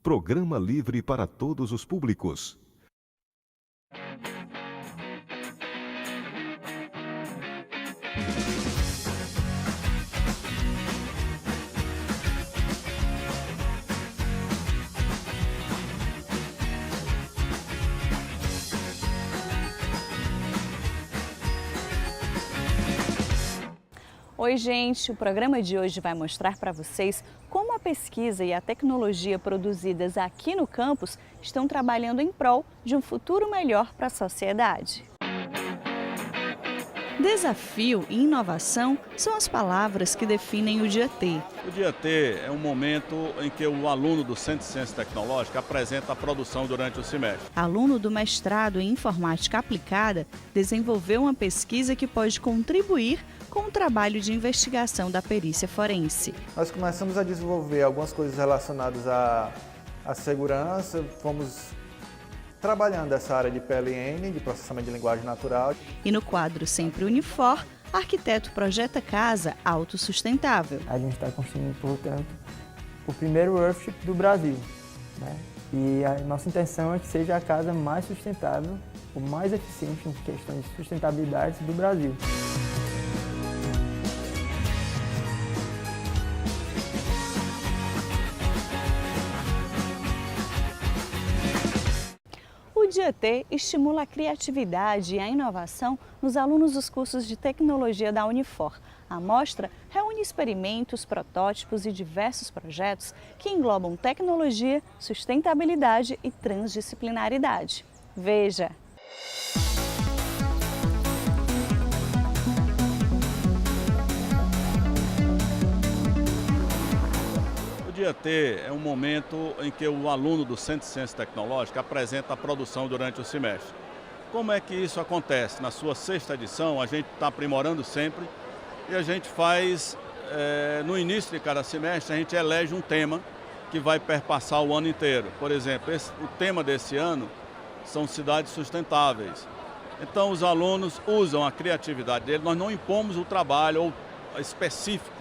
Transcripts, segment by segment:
Programa livre para todos os públicos. Oi, gente! O programa de hoje vai mostrar para vocês como a pesquisa e a tecnologia produzidas aqui no campus estão trabalhando em prol de um futuro melhor para a sociedade. Desafio e inovação são as palavras que definem o Dia T. O Dia T é um momento em que o aluno do Centro de Ciência Tecnológica apresenta a produção durante o semestre. Aluno do mestrado em Informática Aplicada desenvolveu uma pesquisa que pode contribuir com o trabalho de investigação da perícia forense. Nós começamos a desenvolver algumas coisas relacionadas à segurança, fomos trabalhando essa área de PLN, de processamento de linguagem natural. E no quadro Sempre Unifor, arquiteto projeta casa autossustentável. A gente está construindo, portanto, o primeiro Earthship do Brasil, né? E a nossa intenção é que seja a casa mais sustentável, ou mais eficiente em questões de sustentabilidade do Brasil. O Dia T estimula a criatividade e a inovação nos alunos dos cursos de tecnologia da Unifor. A mostra reúne experimentos, protótipos e diversos projetos que englobam tecnologia, sustentabilidade e transdisciplinaridade. Veja! O Dia T é um momento em que o aluno do Centro de Ciência Tecnológica apresenta a produção durante o semestre. Como é que isso acontece? Na sua sexta edição, a gente está aprimorando sempre e a gente faz, no início de cada semestre, a gente elege um tema que vai perpassar o ano inteiro. Por exemplo, o tema desse ano são cidades sustentáveis. Então, os alunos usam a criatividade deles, nós não impomos o trabalho específico,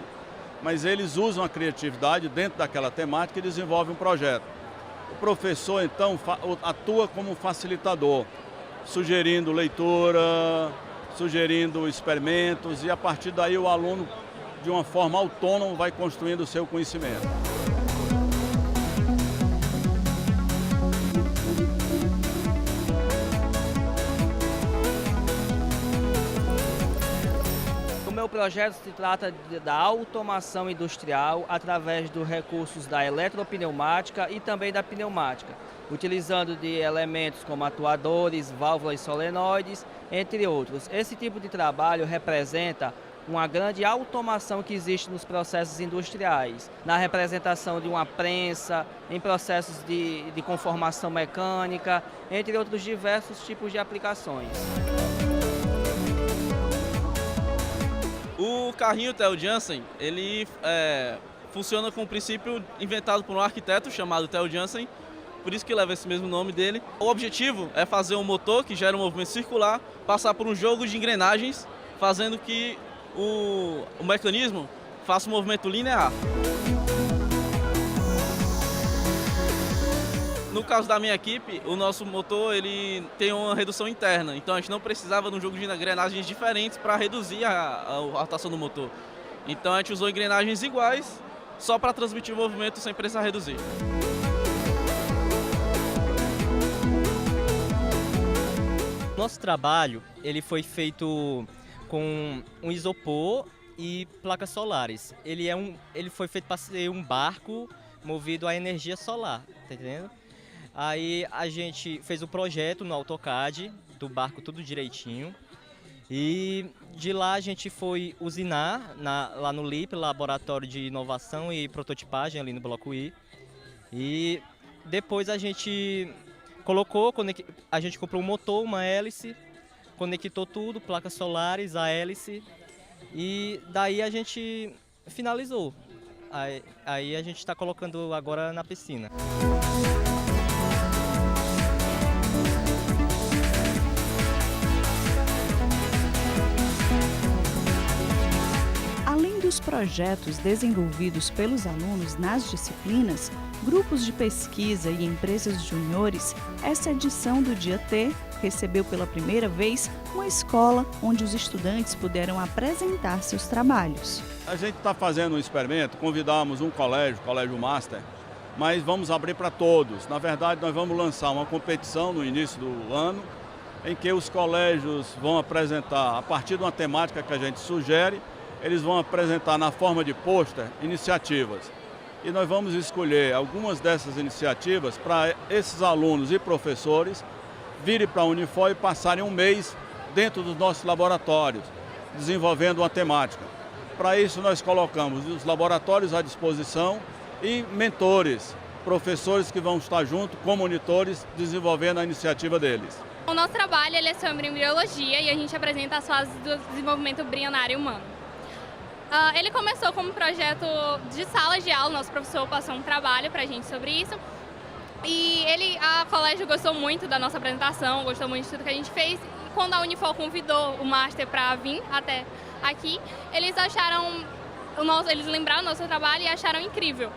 mas eles usam a criatividade dentro daquela temática e desenvolvem um projeto. O professor, então, atua como um facilitador, sugerindo leitura, sugerindo experimentos e, a partir daí, o aluno, de uma forma autônoma, vai construindo o seu conhecimento. O projeto se trata da automação industrial através dos recursos da eletropneumática e também da pneumática, utilizando de elementos como atuadores, válvulas solenoides, entre outros. Esse tipo de trabalho representa uma grande automação que existe nos processos industriais, na representação de uma prensa, em processos de conformação mecânica, entre outros diversos tipos de aplicações. O carrinho Theo Jansen, ele funciona com um princípio inventado por um arquiteto chamado Theo Jansen, por isso que leva esse mesmo nome dele. O objetivo é fazer um motor que gera um movimento circular, passar por um jogo de engrenagens, fazendo que o mecanismo faça um movimento linear. No caso da minha equipe, o nosso motor ele tem uma redução interna, então a gente não precisava de um jogo de engrenagens diferentes para reduzir a rotação do motor. Então a gente usou engrenagens iguais, só para transmitir o movimento sem precisar reduzir. Nosso trabalho ele foi feito com um isopor e placas solares. Ele foi feito para ser um barco movido à energia solar, tá entendendo? Aí a gente fez o projeto no AutoCAD, do barco tudo direitinho. E de lá a gente foi usinar lá no LIP, Laboratório de Inovação e Prototipagem, ali no Bloco I. E depois a gente a gente comprou um motor, uma hélice, conectou tudo, placas solares, a hélice. E daí a gente finalizou. Aí a gente está colocando agora na piscina. dos projetos desenvolvidos pelos alunos nas disciplinas, grupos de pesquisa e empresas juniores, essa edição do Dia T recebeu pela primeira vez uma escola onde os estudantes puderam apresentar seus trabalhos. A gente está fazendo um experimento, convidamos um colégio, Colégio Master, mas vamos abrir para todos. Na verdade, nós vamos lançar uma competição no início do ano, em que os colégios vão apresentar, a partir de uma temática que a gente sugere, eles vão apresentar na forma de pôster iniciativas. E nós vamos escolher algumas dessas iniciativas para esses alunos e professores virem para a Unifor e passarem um mês dentro dos nossos laboratórios, desenvolvendo uma temática. Para isso, nós colocamos os laboratórios à disposição e mentores, professores que vão estar junto com monitores, desenvolvendo a iniciativa deles. O nosso trabalho ele é sobre embriologia e a gente apresenta as fases do desenvolvimento embrionário humano. Ele começou como projeto de sala de aula, nosso professor passou um trabalho para a gente sobre isso. E a colégio gostou muito da nossa apresentação, gostou muito de tudo que a gente fez. E quando a Unifor convidou o Master para vir até aqui, eles lembraram do nosso trabalho e acharam incrível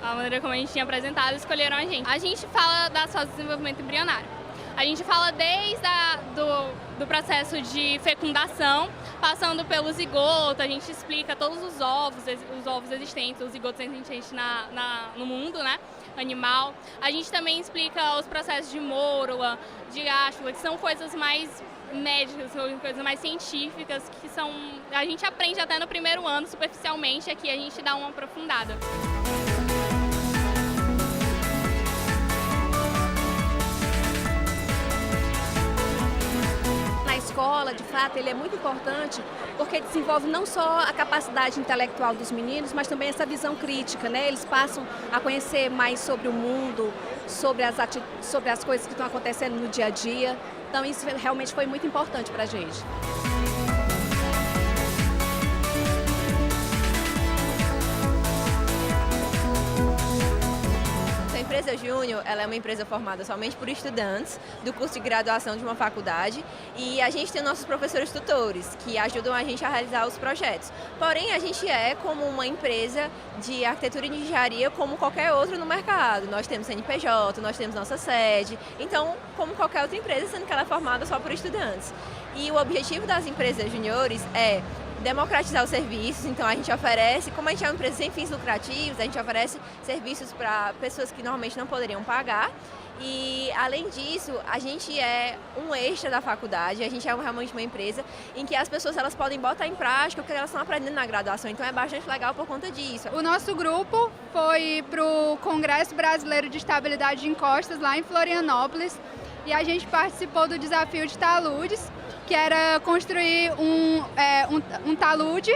a maneira como a gente tinha apresentado e escolheram a gente. A gente fala das fases de desenvolvimento embrionário. A gente fala desde do processo de fecundação, passando pelo zigoto, a gente explica todos os ovos existentes, os zigotos existentes no mundo, né, animal. A gente também explica os processos de mórula, de ástula, que são coisas mais médicas, coisas mais científicas, a gente aprende até no primeiro ano, superficialmente, aqui a gente dá uma aprofundada. Escola, de fato, ele é muito importante porque desenvolve não só a capacidade intelectual dos meninos, mas também essa visão crítica, né? Eles passam a conhecer mais sobre o mundo, sobre as coisas que estão acontecendo no dia a dia. Então isso realmente foi muito importante para a gente. A empresa Júnior, ela é uma empresa formada somente por estudantes do curso de graduação de uma faculdade e a gente tem nossos professores tutores que ajudam a gente a realizar os projetos. Porém, a gente é como uma empresa de arquitetura e de engenharia como qualquer outra no mercado. Nós temos CNPJ, nós temos nossa sede, então como qualquer outra empresa, sendo que ela é formada só por estudantes. E o objetivo das empresas juniores é democratizar os serviços, então a gente oferece, como a gente é uma empresa sem fins lucrativos, a gente oferece serviços para pessoas que normalmente não poderiam pagar e, além disso, a gente é um extra da faculdade, a gente é realmente uma empresa em que as pessoas elas podem botar em prática o que elas estão aprendendo na graduação, então é bastante legal por conta disso. O nosso grupo foi para o Congresso Brasileiro de Estabilidade de Encostas, lá em Florianópolis, e a gente participou do desafio de taludes, que era construir um talude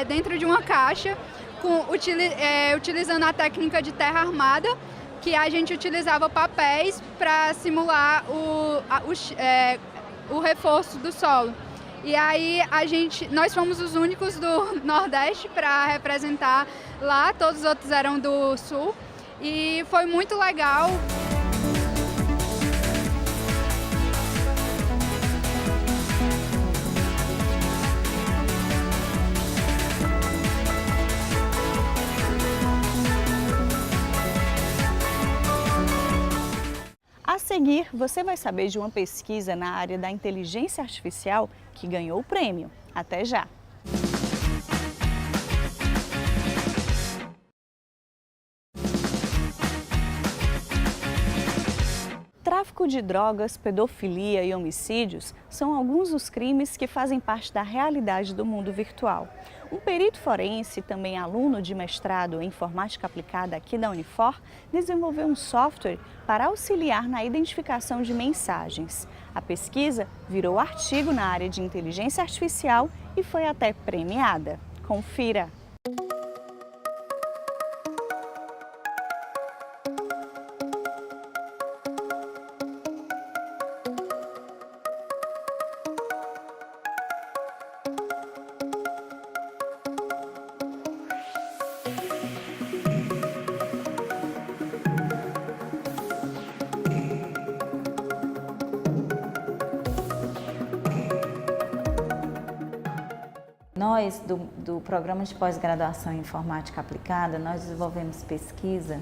dentro de uma caixa, utilizando a técnica de terra armada, que a gente utilizava papéis para simular o reforço do solo. E aí nós fomos os únicos do Nordeste para representar lá, todos os outros eram do Sul, e foi muito legal. A seguir, você vai saber de uma pesquisa na área da inteligência artificial que ganhou o prêmio. Até já! Tráfico de drogas, pedofilia e homicídios são alguns dos crimes que fazem parte da realidade do mundo virtual. Um perito forense, também aluno de mestrado em informática aplicada aqui da Unifor, desenvolveu um software para auxiliar na identificação de mensagens. A pesquisa virou artigo na área de inteligência artificial e foi até premiada. Confira! Nós, do Programa de Pós-Graduação em Informática Aplicada, nós desenvolvemos pesquisa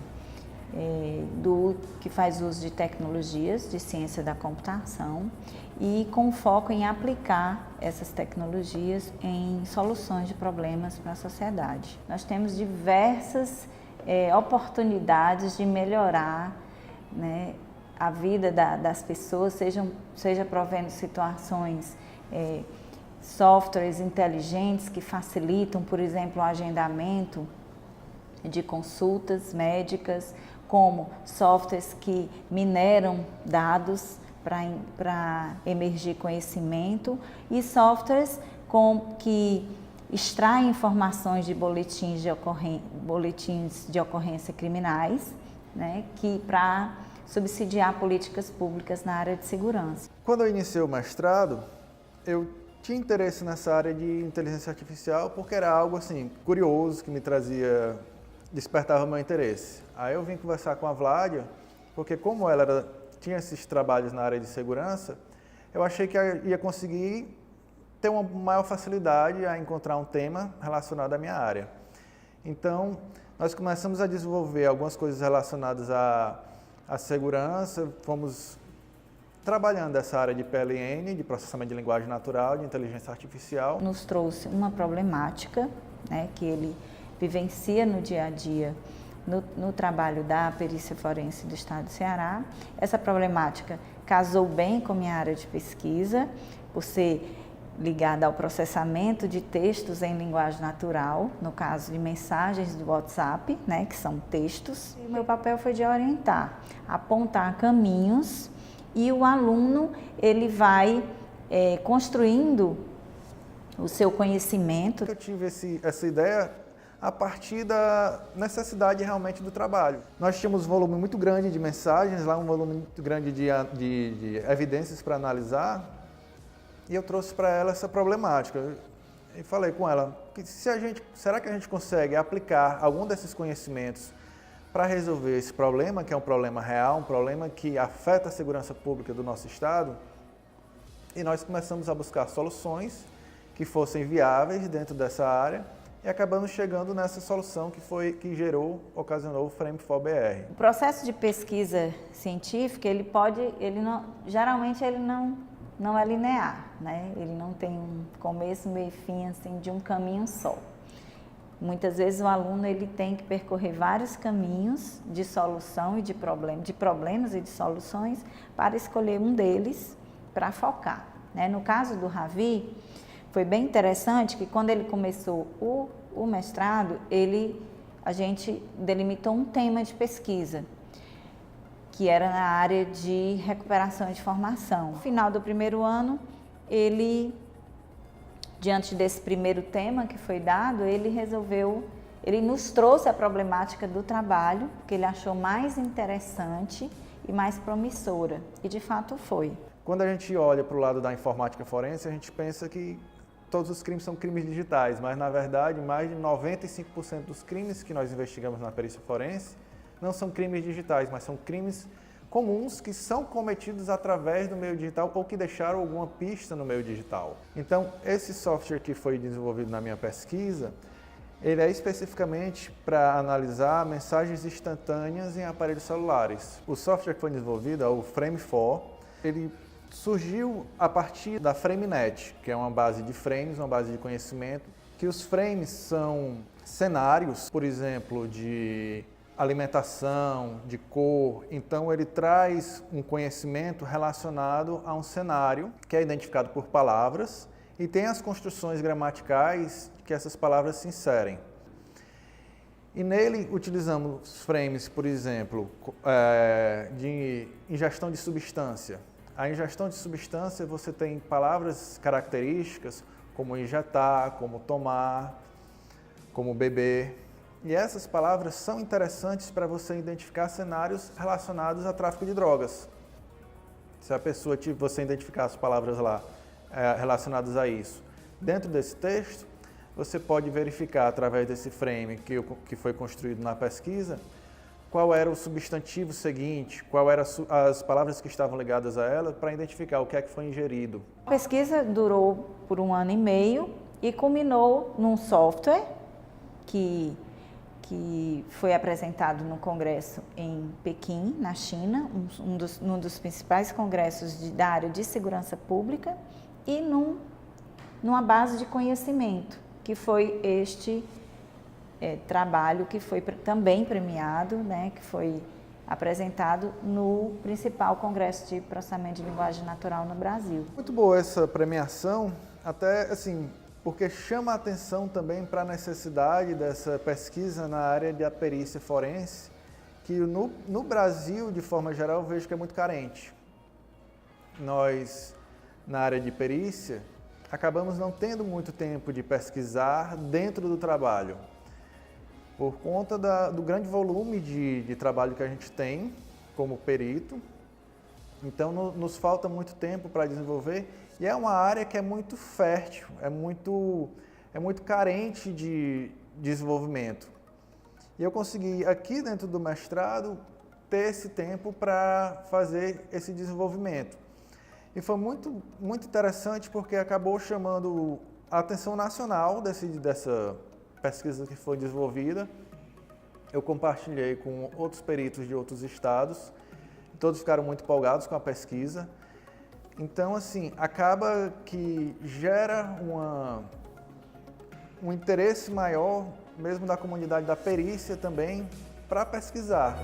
que faz uso de tecnologias de ciência da computação e com foco em aplicar essas tecnologias em soluções de problemas para a sociedade. Nós temos diversas oportunidades de melhorar, né, a vida das pessoas, seja provendo situações, softwares inteligentes que facilitam, por exemplo, o agendamento de consultas médicas, como softwares que mineram dados para emergir conhecimento e softwares que extraem informações de boletins de ocorrência criminais, né, para subsidiar políticas públicas na área de segurança. Quando eu iniciei o mestrado, eu tinha interesse nessa área de inteligência artificial porque era algo assim curioso que despertava meu interesse. Aí eu vim conversar com a Vládia, porque como ela tinha esses trabalhos na área de segurança, eu achei que ia conseguir ter uma maior facilidade a encontrar um tema relacionado à minha área. Então, nós começamos a desenvolver algumas coisas relacionadas à segurança, fomos trabalhando essa área de PLN, de processamento de linguagem natural, de inteligência artificial. Nos trouxe uma problemática, né, que ele vivencia no dia a dia no trabalho da perícia forense do Estado do Ceará. Essa problemática casou bem com minha área de pesquisa, por ser ligada ao processamento de textos em linguagem natural, no caso de mensagens do WhatsApp, né, que são textos. O meu papel foi de orientar, apontar caminhos e o aluno ele vai construindo o seu conhecimento. Eu tive essa ideia a partir da necessidade realmente do trabalho. Nós tínhamos um volume muito grande de mensagens, lá um volume muito grande de evidências para analisar, e eu trouxe para ela essa problemática. E falei com ela que será que a gente consegue aplicar algum desses conhecimentos para resolver esse problema, que é um problema real, um problema que afeta a segurança pública do nosso Estado? E nós começamos a buscar soluções que fossem viáveis dentro dessa área, e acabamos chegando nessa solução que ocasionou o Frame4BR. O processo de pesquisa científica, geralmente ele não é linear, né? Ele não tem um começo, meio e fim assim, de um caminho só. Muitas vezes o aluno ele tem que percorrer vários caminhos de solução e de problemas e de soluções para escolher um deles para focar, né? No caso do Ravi, foi bem interessante que quando ele começou o mestrado, a gente delimitou um tema de pesquisa, que era na área de recuperação de informação. No final do primeiro ano, diante desse primeiro tema que foi dado, ele nos trouxe a problemática do trabalho, que ele achou mais interessante e mais promissora, e de fato foi. Quando a gente olha para o lado da informática forense, a gente pensa que todos os crimes são crimes digitais, mas na verdade mais de 95% dos crimes que nós investigamos na perícia forense não são crimes digitais, mas são crimes comuns que são cometidos através do meio digital ou que deixaram alguma pista no meio digital. Então, esse software que foi desenvolvido na minha pesquisa, ele é especificamente para analisar mensagens instantâneas em aparelhos celulares. O software que foi desenvolvido é o Frame4, ele surgiu a partir da FrameNet, que é uma base de frames, uma base de conhecimento, que os frames são cenários, por exemplo, de alimentação, de cor. Então ele traz um conhecimento relacionado a um cenário que é identificado por palavras e tem as construções gramaticais que essas palavras se inserem. E nele utilizamos frames, por exemplo, de ingestão de substância. A ingestão de substância, você tem palavras características como injetar, como tomar, como beber. E essas palavras são interessantes para você identificar cenários relacionados a tráfico de drogas. Se você identificar as palavras lá relacionadas a isso dentro desse texto, você pode verificar através desse frame que foi construído na pesquisa qual era o substantivo seguinte, qual eram as palavras que estavam ligadas a ela, para identificar o que é que foi ingerido. A pesquisa durou por 1 ano e meio e culminou num software que foi apresentado no congresso em Pequim, na China, um dos principais congressos da área de segurança pública, e numa base de conhecimento, que foi este trabalho que foi também premiado, né, que foi apresentado no principal congresso de processamento de linguagem natural no Brasil. Muito boa essa premiação, até assim, porque chama a atenção também para a necessidade dessa pesquisa na área da perícia forense, que no Brasil, de forma geral, eu vejo que é muito carente. Nós, na área de perícia, acabamos não tendo muito tempo de pesquisar dentro do trabalho, por conta do grande volume de trabalho que a gente tem como perito. Então, nos falta muito tempo para desenvolver, e é uma área que é muito fértil, é muito carente de desenvolvimento. E eu consegui, aqui dentro do mestrado, ter esse tempo para fazer esse desenvolvimento. E foi muito interessante porque acabou chamando a atenção nacional dessa pesquisa que foi desenvolvida. Eu compartilhei com outros peritos de outros estados, todos ficaram muito empolgados com a pesquisa. Então, assim, acaba que gera um interesse maior, mesmo da comunidade da perícia também, para pesquisar.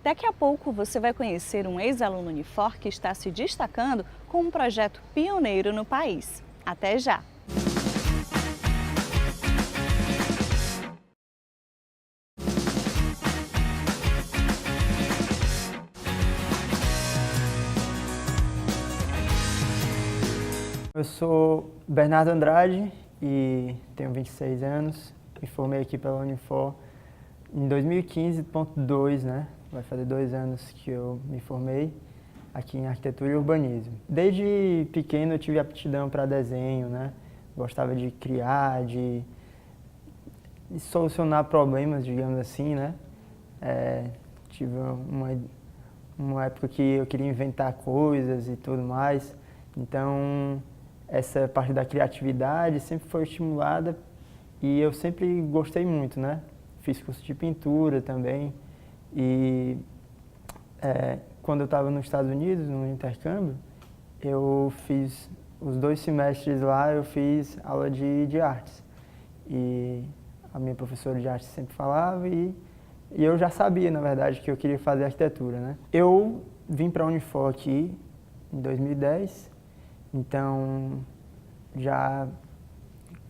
Daqui a pouco você vai conhecer um ex-aluno Unifor que está se destacando com um projeto pioneiro no país. Até já! Eu sou Bernardo Andrade e tenho 26 anos. Me formei aqui pela Unifor em 2015.2, né? Vai fazer 2 anos que eu me formei aqui em Arquitetura e Urbanismo. Desde pequeno eu tive aptidão para desenho, né? Gostava de criar, de solucionar problemas, digamos assim, né? Tive uma época que eu queria inventar coisas e tudo mais. Então, essa parte da criatividade sempre foi estimulada e eu sempre gostei muito, né? Fiz curso de pintura também. E quando eu estava nos Estados Unidos, no intercâmbio, eu fiz os 2 semestres lá, eu fiz aula de artes. E a minha professora de arte sempre falava e eu já sabia, na verdade, que eu queria fazer arquitetura, né? Eu vim para a Unifor aqui em 2010, então já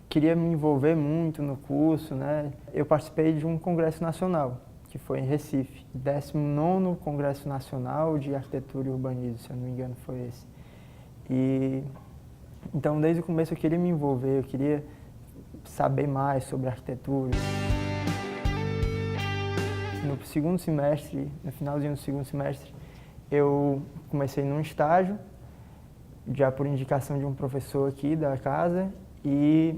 queria me envolver muito no curso, né? Eu participei de um congresso nacional, que foi em Recife, 19º Congresso Nacional de Arquitetura e Urbanismo, se eu não me engano foi esse. E então desde o começo eu queria me envolver, eu queria saber mais sobre arquitetura. No segundo semestre, no finalzinho do segundo semestre, eu comecei num estágio, já por indicação de um professor aqui da casa, e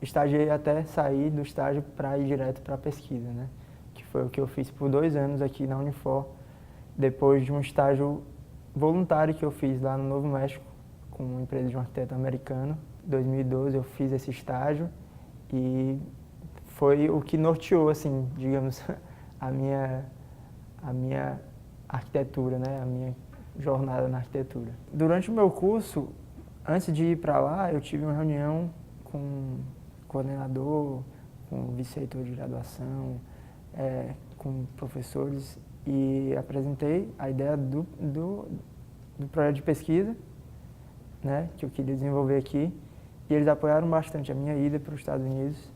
estagiei até sair do estágio para ir direto para a pesquisa, né? Que foi o que eu fiz por 2 anos aqui na Unifor, depois de um estágio voluntário que eu fiz lá no Novo México, com uma empresa de um arquiteto americano. Em 2012 eu fiz esse estágio e foi o que norteou, assim, digamos, a minha arquitetura, né? A minha jornada na arquitetura. Durante o meu curso, antes de ir para lá, eu tive uma reunião com o coordenador, com o vice-reitor de graduação, com professores, e apresentei a ideia do projeto de pesquisa, né, que eu queria desenvolver aqui, e eles apoiaram bastante a minha ida para os Estados Unidos.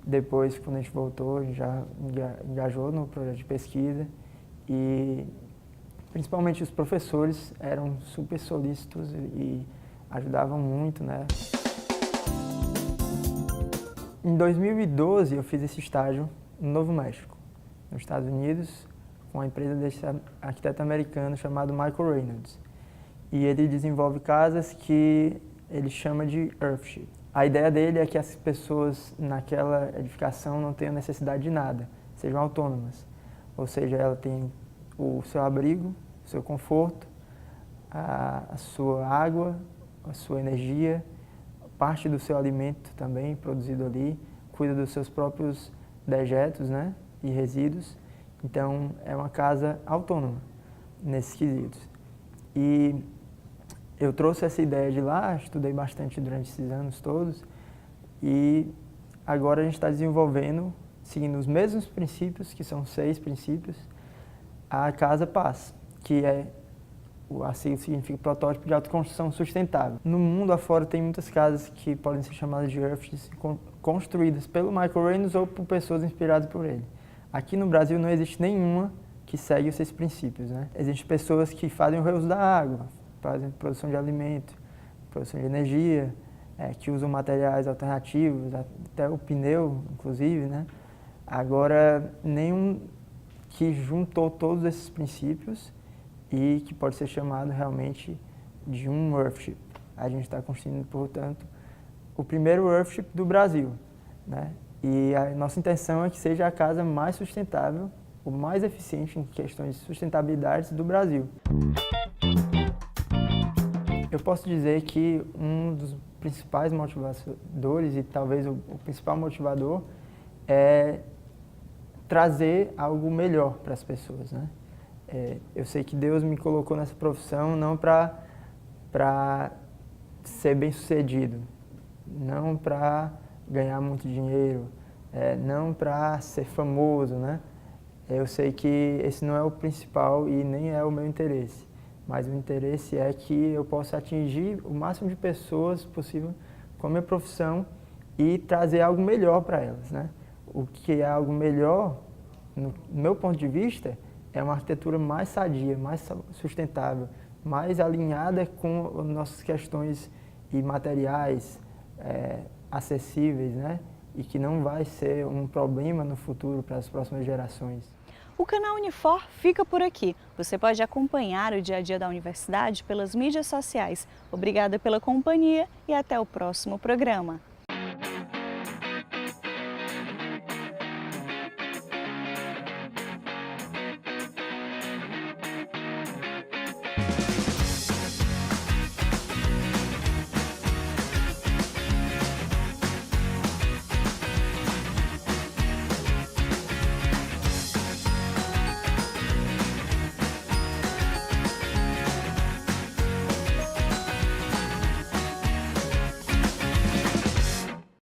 Depois, quando a gente voltou, a gente já engajou no projeto de pesquisa e principalmente os professores eram super solícitos e ajudavam muito, né? Em 2012 eu fiz esse estágio no Novo México, nos Estados Unidos, com a empresa desse arquiteto americano chamado Michael Reynolds. E ele desenvolve casas que ele chama de Earthship. A ideia dele é que as pessoas naquela edificação não tenham necessidade de nada, sejam autônomas. Ou seja, ela tem o seu abrigo, o seu conforto, a sua água, a sua energia, parte do seu alimento também produzido ali, cuida dos seus próprios dejetos, né, e resíduos. Então, é uma casa autônoma nesses quesitos. E eu trouxe essa ideia de lá, estudei bastante durante esses anos todos, e agora a gente está desenvolvendo, seguindo os mesmos princípios, que são 6 princípios, a Casa Paz, que é, a sigla significa protótipo de autoconstrução sustentável. No mundo afora tem muitas casas que podem ser chamadas de Earthships, construídas pelo Michael Reynolds ou por pessoas inspiradas por ele. Aqui no Brasil não existe nenhuma que segue esses princípios, né? Existem pessoas que fazem o reuso da água, fazem produção de alimento, produção de energia, que usam materiais alternativos, até o pneu, inclusive, né? Agora, nenhum que juntou todos esses princípios e que pode ser chamado realmente de um Earthship. A gente está construindo, portanto, o primeiro Earthship do Brasil, né? E a nossa intenção é que seja a casa mais sustentável, o mais eficiente em questões de sustentabilidade do Brasil. Eu posso dizer que um dos principais motivadores, e talvez o principal motivador, é trazer algo melhor para as pessoas, né? Eu sei que Deus me colocou nessa profissão não para ser bem-sucedido, não para ganhar muito dinheiro, não para ser famoso, né? Eu sei que esse não é o principal e nem é o meu interesse, mas o interesse é que eu possa atingir o máximo de pessoas possível com a minha profissão e trazer algo melhor para elas, né? O que é algo melhor, no meu ponto de vista, é uma arquitetura mais sadia, mais sustentável, mais alinhada com as nossas questões e materiais acessíveis, né? E que não vai ser um problema no futuro para as próximas gerações. O canal Unifor fica por aqui. Você pode acompanhar o dia a dia da universidade pelas mídias sociais. Obrigada pela companhia e até o próximo programa.